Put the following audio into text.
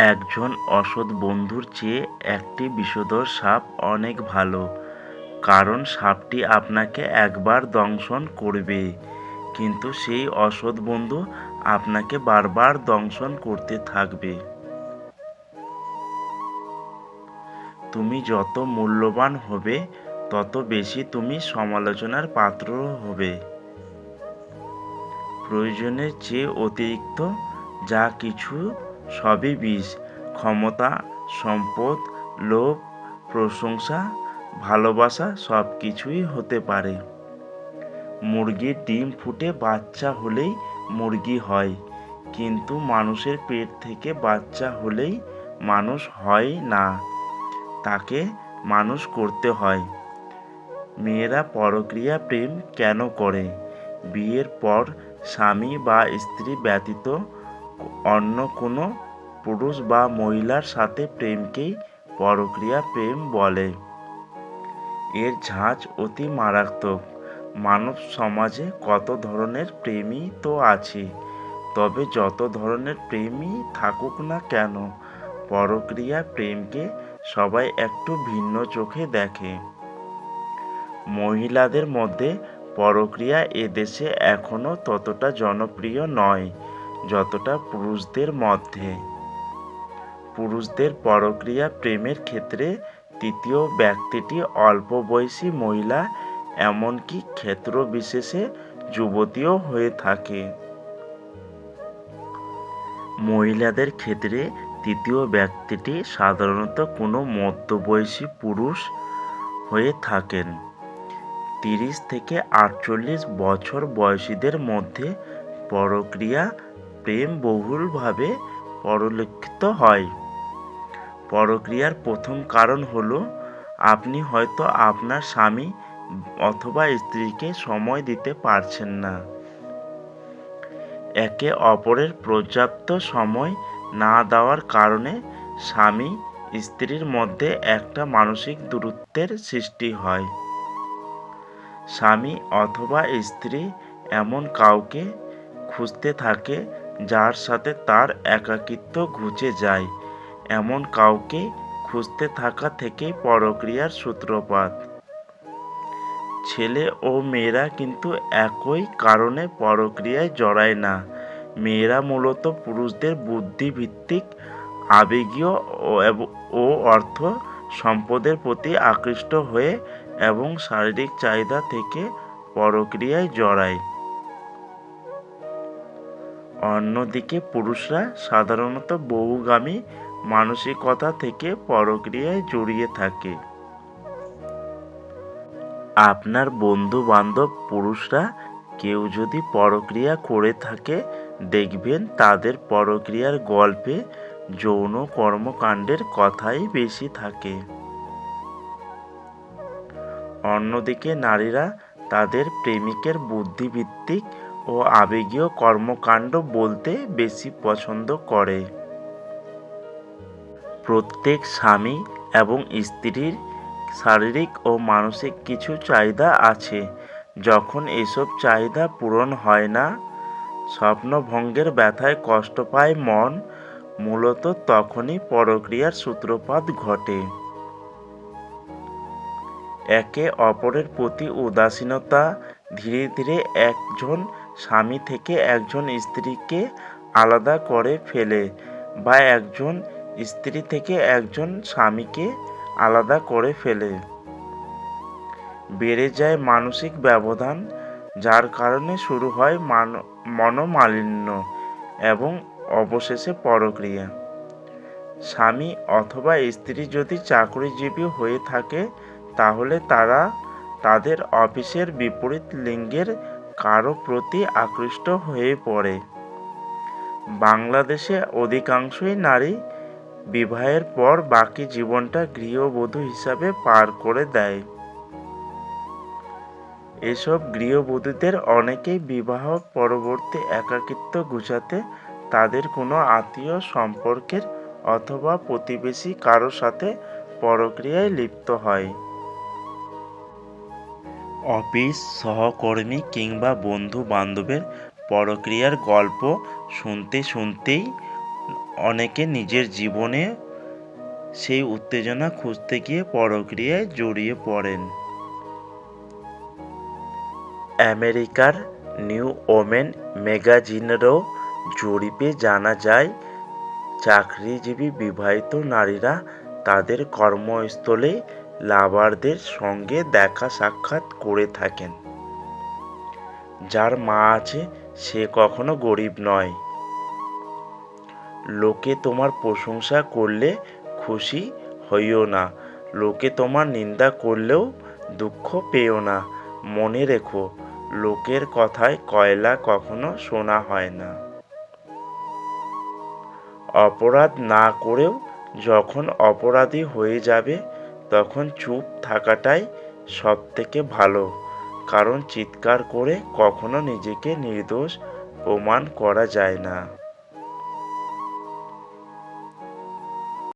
একজন অসৎ বন্ধুর চেয়ে একটি বিষধর সাপ অনেক ভালো, কারণ সাপটি আপনাকে একবার দংশন করবে, কিন্তু সেই অসৎ বন্ধু আপনাকে বারবার দংশন করতে থাকবে। তুমি যত মূল্যবান হবে, তত বেশি তুমি সমালোচনার পাত্র হবে। প্রয়োজনের চেয়ে অতিরিক্ত যা কিছু সবই বিষ। ক্ষমতা, সম্পদ, লোভ, প্রশংসা, ভালোবাসা সব কিছুই হতে পারে। মুরগির ডিম ফুটে বাচ্চা হলেই মুরগি হয়, কিন্তু মানুষের পেট থেকে বাচ্চা হলেই মানুষ হয় না, তাকে মানুষ করতে হয়। মেয়েরা পরকীয়া প্রেম কেন করে? বিয়ের পর স্বামী বা স্ত্রী ব্যতীত অন্য কোনো পুরুষ বা মহিলার সাথে প্রেমকেই পরকীয়া প্রেম বলে। এর ঝাঁজ অতি মারাত্মক। মানব সমাজে কত ধরনের প্রেমই তো আছে, তবে যত ধরনের প্রেমই থাকুক না কেন, পরকীয়া প্রেমকে সবাই একটু ভিন্ন চোখে দেখে। মহিলাদের মধ্যে পরকীয়া এদেশে এখনও ততটা জনপ্রিয় নয় যতটা পুরুষদের মধ্যে। পুরুষদের পরকীয়া প্রেমের ক্ষেত্রে তৃতীয় ব্যক্তিটি অল্প বয়সী মহিলা, এমনকি ক্ষেত্র বিশেষে যুবতীও হয়ে থাকে। মহিলাদের ক্ষেত্রে তৃতীয় ব্যক্তিটি সাধারণত কোনো মধ্যবয়সী পুরুষ হয়ে থাকেন। 30 থেকে 48 বছর বয়সীদের মধ্যে পরকীয়া প্রেম বহুলভাবে পরিলক্ষিত হয়। পরকীয়ার প্রথম কারণ হলো, আপনি হয়তো আপনার স্বামী অথবা স্ত্রীকে সময় দিতে পারছেন না। একে অপরের পর্যাপ্ত সময় না দেওয়ার কারণে স্বামী স্ত্রীর মধ্যে একটা মানসিক দূরত্বের সৃষ্টি হয়। স্বামী অথবা স্ত্রী এমন কাউকে খুঁজতে থাকে যার সাথে তার একাকিত্ব ঘুচে যায়। এমন কাউকে খুঁজতে থাকা থেকেই পরকীয়ার সূত্রপাত। ছেলে ও মেয়েরা কিন্তু একই কারণে পরকীয়ায় জড়ায় না। মেয়েরা মূলত পুরুষদের বুদ্ধিভিত্তিক, আবেগীয় ও অর্থ সম্পদের প্রতি আকৃষ্ট হয়ে এবং শারীরিক চাহিদা থেকে পরকীয়ায় জড়ায়। অন্যদিকে পুরুষরা সাধারণত বহুগামী মানসিকতা থেকে পরকীয়ায় জড়িয়ে থাকে। আপনার বন্ধু বান্ধব পুরুষরা কেউ যদি পরকীয়া করে থাকে, দেখবেন তাদের পরকীয়ার গল্পে যৌন কর্মকাণ্ডের কথাই বেশি থাকে। অন্যদিকে নারীরা তাদের প্রেমিকের বুদ্ধিভিত্তিক ও আবেগীয় কর্মকাণ্ড বলতে বেশি পছন্দ করে। প্রত্যেক স্বামী এবং স্ত্রীর শারীরিক ও মানসিক কিছু চাহিদা আছে। যখন এসব চাহিদা পূরণ হয় না, স্বপ্নভঙ্গের ব্যথায় কষ্ট পায় মন, মূলত তখনই পরকীয়ার সূত্রপাত ঘটে। একে অপরের প্রতি উদাসীনতা ধীরে ধীরে একজন স্বামী থেকে একজন স্ত্রীকে আলাদা করে ফেলে, বা একজন স্ত্রী থেকে একজন স্বামীকে আলাদা করে ফেলে। বেড়ে যায় মানসিক ব্যবধান, যার কারণে শুরু হয় মনোমালিন্য এবং অবশেষে পরকীয়া। স্বামী অথবা স্ত্রী যদি চাকরিজীবী হয়ে থাকে, তাহলে তারা তাদের অফিসের বিপরীত লিঙ্গের কারো প্রতি আকৃষ্ট হয়ে পড়ে। বাংলাদেশে অধিকাংশই নারী বিবাহের পর বাকি জীবনটা গৃহবধূ হিসাবে পার করে দেয়। এসব গৃহবধূদের অনেকেই বিবাহ পরবর্তী একাকিত্ব ঘুচাতে তাদের কোনো আত্মীয়, সম্পর্কের অথবা প্রতিবেশী কারো সাথে পরকীয়ায় লিপ্ত হয়। অফিস সহকর্মী কিংবা বন্ধু বান্ধবের পরকীয়ার গল্প শুনতে শুনতেই অনেকে নিজের জীবনে সেই উত্তেজনা খুঁজতে গিয়ে পরক্রিয়ায় জড়িয়ে পড়েন। আমেরিকার নিউ ওমেন ম্যাগাজিনেরও জরিপে জানা যায়, চাকরিজীবী বিবাহিত নারীরা তাদের কর্মস্থলে লাভারদের সঙ্গে দেখা সাক্ষাৎ করে থাকেন। যার মা আছে সে কখনো গরিব নয়। লোকে তোমার প্রশংসা করলে খুশি হইও না, লোকে তোমার নিন্দা করলেও দুঃখ পেও না। মনে রেখো, লোকের কথায় কয়লা কখনো সোনা হয় না। অপরাধ না করেও যখন অপরাধী হয়ে যাবে তখন চুপ থাকাটাই সবথেকে ভালো, কারণ চিৎকার করে কখনো নিজেকে নির্দোষ প্রমাণ করা যায় না।